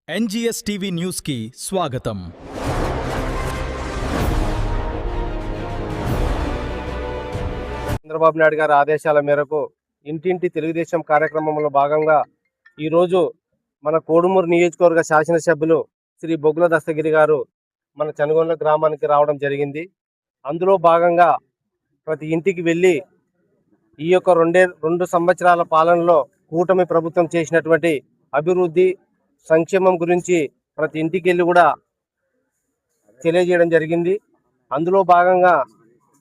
NGS TV news కి స్వాగతం. చంద్రబాబు నాయుడు గారి ఆదేశాల మేరకు ఇంటింటి తెలుగుదేశం కార్యక్రమంలో భాగంగా ఈరోజు మన కోడుమూరు నియోజకవర్గ శాసనసభ్యులు శ్రీ బొగ్గుల దస్తగిరి గారు మన చనుగొండ గ్రామానికి రావడం జరిగింది. అందులో భాగంగా ప్రతి ఇంటికి వెళ్ళి ఈ యొక్క రెండు సంవత్సరాల పాలనలో కూటమి ప్రభుత్వం చేసినటువంటి అభివృద్ధి సంక్షేమం గురించి ప్రతి ఇంటికి వెళ్ళి కూడా తెలియజేయడం జరిగింది. అందులో భాగంగా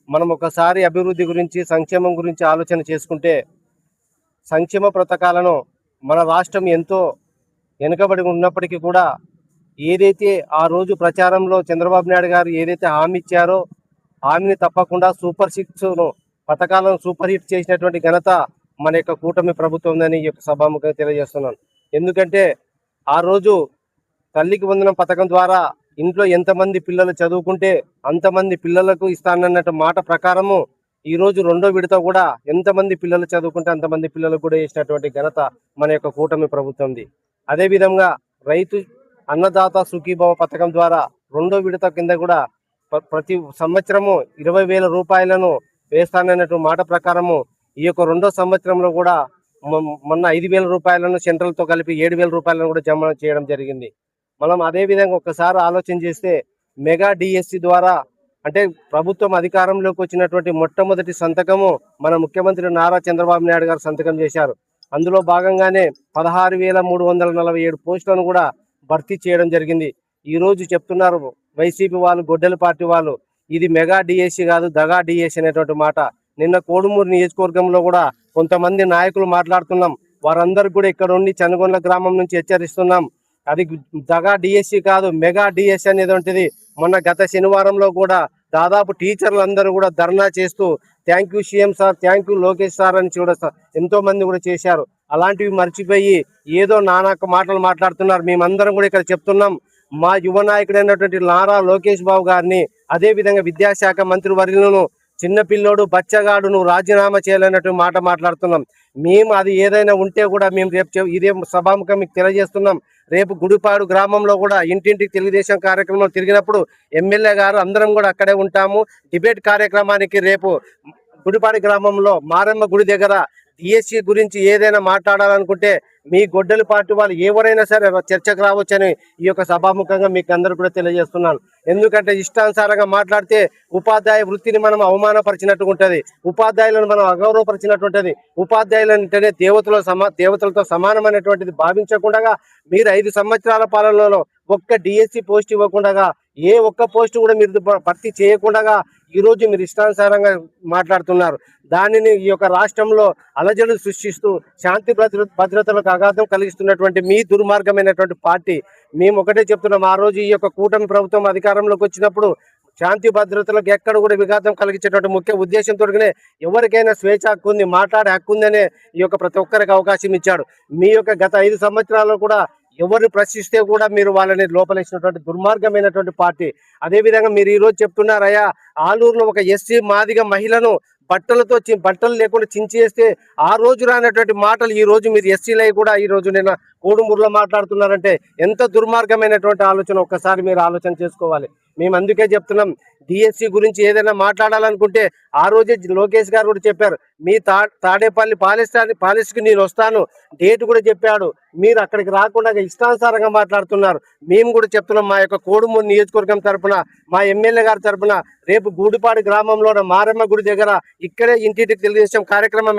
మనం ఒకసారి అభివృద్ధి గురించి సంక్షేమం గురించి ఆలోచన చేసుకుంటే సంక్షేమ పథకాలను మన రాష్ట్రం ఎంతో వెనుకబడి ఉన్నప్పటికీ కూడా ఏదైతే ఆ రోజు ప్రచారంలో చంద్రబాబు నాయుడు గారు ఏదైతే హామీ ఇచ్చారో హామీని తప్పకుండా సూపర్ సిక్స్ను పథకాలను సూపర్ హిట్ చేసినటువంటి ఘనత మన యొక్క కూటమి ప్రభుత్వం ఉందని ఈ యొక్క సభాముఖంగా తెలియజేస్తున్నాను. ఎందుకంటే ఆ రోజు తల్లికి వందనం పథకం ద్వారా ఇంట్లో ఎంతమంది పిల్లలు చదువుకుంటే అంతమంది పిల్లలకు ఇస్తానన్నట్టు మాట ప్రకారము ఈరోజు రెండో విడత కూడా ఎంతమంది పిల్లలు చదువుకుంటే అంతమంది పిల్లలకు కూడా ఇచ్చినటువంటి ఘనత మన యొక్క కూటమి ప్రభుత్వంది. అదేవిధంగా రైతు అన్నదాత సుఖీభవ పథకం ద్వారా రెండో విడత కింద కూడా ప్రతి సంవత్సరము 20,000 రూపాయలను వేస్తానన్నట్టు మాట ప్రకారము ఈ యొక్క రెండో సంవత్సరంలో కూడా మొన్న 5,000 రూపాయలను సెంట్రల్తో కలిపి 7,000 రూపాయలను కూడా జమ చేయడం జరిగింది. మనం అదేవిధంగా ఒకసారి ఆలోచన చేస్తే మెగా డిఎస్సి ద్వారా అంటే ప్రభుత్వం అధికారంలోకి వచ్చినటువంటి మొట్టమొదటి సంతకము మన ముఖ్యమంత్రి నారా చంద్రబాబు నాయుడు గారు సంతకం చేశారు. అందులో భాగంగానే 16,347 పోస్టులను కూడా భర్తీ చేయడం జరిగింది. ఈరోజు చెప్తున్నారు వైసీపీ వాళ్ళు, గొడ్డల పార్టీ వాళ్ళు, ఇది మెగా డిఎస్సి కాదు దగా డిఎస్సి అనేటువంటి మాట. నిన్న కోడుమూరు నియోజకవర్గంలో కూడా కొంతమంది నాయకులు మాట్లాడుతున్నాం. వారందరూ కూడా ఇక్కడ ఉండి చనుగొండ గ్రామం నుంచి హెచ్చరిస్తున్నాం. అది దగా డిఎస్సి కాదు, మెగా డిఎస్సి అనేటువంటిది. మొన్న గత శనివారంలో కూడా దాదాపు టీచర్లు అందరూ కూడా ధర్నా చేస్తూ thank you CM sir, thank you Lokesh sir అని కూడా ఎంతో మంది కూడా చేశారు. అలాంటివి మర్చిపోయి ఏదో నానాక మాటలు మాట్లాడుతున్నారు. మేమందరం కూడా ఇక్కడ చెప్తున్నాం, మా యువ నాయకుడైనటువంటి నారా లోకేష్ బాబు గారిని, అదేవిధంగా విద్యాశాఖ మంత్రి వర్యులను చిన్న పిల్లోడు బచ్చగాడు నువ్వు రాజీనామా చేయాలన్నట్టు మాట మాట్లాడుతున్నాం. మేము అది ఏదైనా ఉంటే కూడా మేము రేపు ఇదే సభాముఖం మీకు తెలియజేస్తున్నాం. రేపు గుడిపాడు గ్రామంలో కూడా ఇంటింటికి తెలుగుదేశం కార్యక్రమం తిరిగినప్పుడు ఎమ్మెల్యే గారు అందరం కూడా అక్కడే ఉంటాము. డిబేట్ కార్యక్రమానికి రేపు గుడిపాడు గ్రామంలో మారమ్మ గుడి దగ్గర డిఎస్సి గురించి ఏదైనా మాట్లాడాలనుకుంటే మీ గొడ్డల పార్టీ వాళ్ళు ఎవరైనా సరే చర్చకు రావచ్చని ఈ యొక్క సభాముఖంగా మీకు అందరూ కూడా తెలియజేస్తున్నాను. ఎందుకంటే ఇష్టానుసారంగా మాట్లాడితే ఉపాధ్యాయ వృత్తిని మనం అవమానపరిచినట్టు ఉంటుంది, ఉపాధ్యాయులను మనం అగౌరవపరిచినట్టు ఉంటుంది. ఉపాధ్యాయులు అంటేనే దేవతలతో సమానమైనటువంటిది భావించకుండా మీరు 5 సంవత్సరాల పాలనలో ఒక్క డిఎస్సి పోస్ట్ ఇవ్వకుండా ఏ ఒక్క పోస్టు కూడా మీరు భర్తీ చేయకుండా ఈరోజు మీరు ఇష్టానుసారంగా మాట్లాడుతున్నారు. దానిని ఈ యొక్క రాష్ట్రంలో అలజడులు సృష్టిస్తూ శాంతి భద్రతలకు ఆఘాతం కలిగిస్తున్నటువంటి మీ దుర్మార్గమైనటువంటి పార్టీ. మేము ఒకటే చెప్తున్నాం, ఆ రోజు ఈ యొక్క కూటమి ప్రభుత్వం అధికారంలోకి వచ్చినప్పుడు శాంతి భద్రతలకు ఎక్కడ కూడా విఘాతం కలిగించేటువంటి ముఖ్య ఉద్దేశంతోనే ఎవరికైనా స్వేచ్ఛ హక్కు ఉంది, మాట్లాడే హక్కు ఉందనే ఈ యొక్క ప్రతి ఒక్కరికి అవకాశం ఇచ్చాడు. మీ యొక్క గత 5 సంవత్సరాల్లో కూడా ఎవరిని ప్రశ్నిస్తే కూడా మీరు వాళ్ళని లోపలేసినటువంటి దుర్మార్గమైనటువంటి పార్టీ. అదేవిధంగా మీరు ఈరోజు చెప్తున్నారయ్యా, ఆలూరులో ఒక ఎస్సీ మాదిగ మహిళను బట్టలు లేకుండా చించేస్తే ఆ రోజు రానటువంటి మాటలు ఈ రోజు మీరు ఎస్సీలై కూడా ఈ రోజు నిన్న కోడుమూరులో మాట్లాడుతున్నారంటే ఎంత దుర్మార్గమైనటువంటి ఆలోచన ఒక్కసారి మీరు ఆలోచన చేసుకోవాలి. మేము అందుకే చెప్తున్నాం, డిఎస్సి గురించి ఏదైనా మాట్లాడాలనుకుంటే ఆ రోజే లోకేష్ గారు కూడా చెప్పారు, మీ తాడేపల్లి పాలెస్కి నేను వస్తాను డేట్ కూడా చెప్పాడు. మీరు అక్కడికి రాకుండా ఇష్టానుసారంగా మాట్లాడుతున్నారు. మేము కూడా చెప్తున్నాం, మా యొక్క కోడుమూరు నియోజకవర్గం తరఫున, మా ఎమ్మెల్యే గారి తరఫున రేపు గూడిపాడు గ్రామంలో మారమ్మ గుడి దగ్గర ఇక్కడే ఇంటింటికి తెలుగుదేశం కార్యక్రమం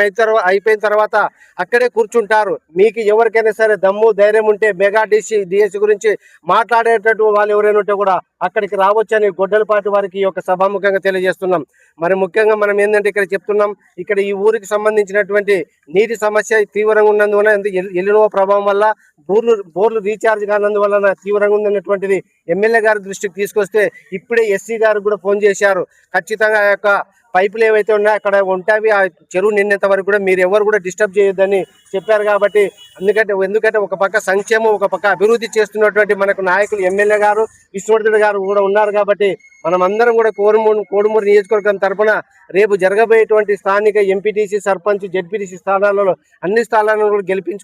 అయిపోయిన తర్వాత అక్కడే కూర్చుంటారు. మీకు ఎవరికైనా సరే దమ్ము ధైర్యం ఉంటే మెగా డిఎస్సి గురించి మాట్లాడేటట్టు వాళ్ళు ఎవరైనా ఉంటే కూడా అక్కడికి రావచ్చని గొడ్డల పార్టీ వారికి ఈ యొక్క సభాముఖంగా తెలియజేస్తున్నాం. మరి ముఖ్యంగా మనం ఏంటంటే ఇక్కడ చెప్తున్నాం, ఇక్కడ ఈ ఊరికి సంబంధించినటువంటి నీటి సమస్య తీవ్రంగా ఉన్నందువల్ల ఎలినో ప్రభావం వల్ల బోర్లు రీఛార్జ్ కానందువల్ల తీవ్రంగా ఉందన్నటువంటిది ఎమ్మెల్యే గారి దృష్టికి తీసుకొస్తే ఇప్పుడే ఎస్సీ గారు కూడా ఫోన్ చేశారు. ఖచ్చితంగా ఆ యొక్క పైపులు ఏవైతే ఉన్నాయో అక్కడ ఉంటాయి, ఆ చెరువు నిన్నంత వరకు కూడా మీరు ఎవరు కూడా డిస్టర్బ్ చేయొద్దని చెప్పారు. కాబట్టి ఎందుకంటే ఒక పక్క సంక్షేమం, ఒక పక్క అభివృద్ధి చేస్తున్నటువంటి మనకు నాయకులు ఎమ్మెల్యే గారు విష్ణువర్ధన్ గారు కూడా ఉన్నారు. కాబట్టి మనం అందరం కూడా కోడుమూరు నియోజకవర్గం తరఫున రేపు జరగబోయేటువంటి స్థానిక ఎంపీటీసీ, సర్పంచ్, జెడ్పీటీసీ స్థానాలలో అన్ని స్థానాలను కూడా గెలిపించుకో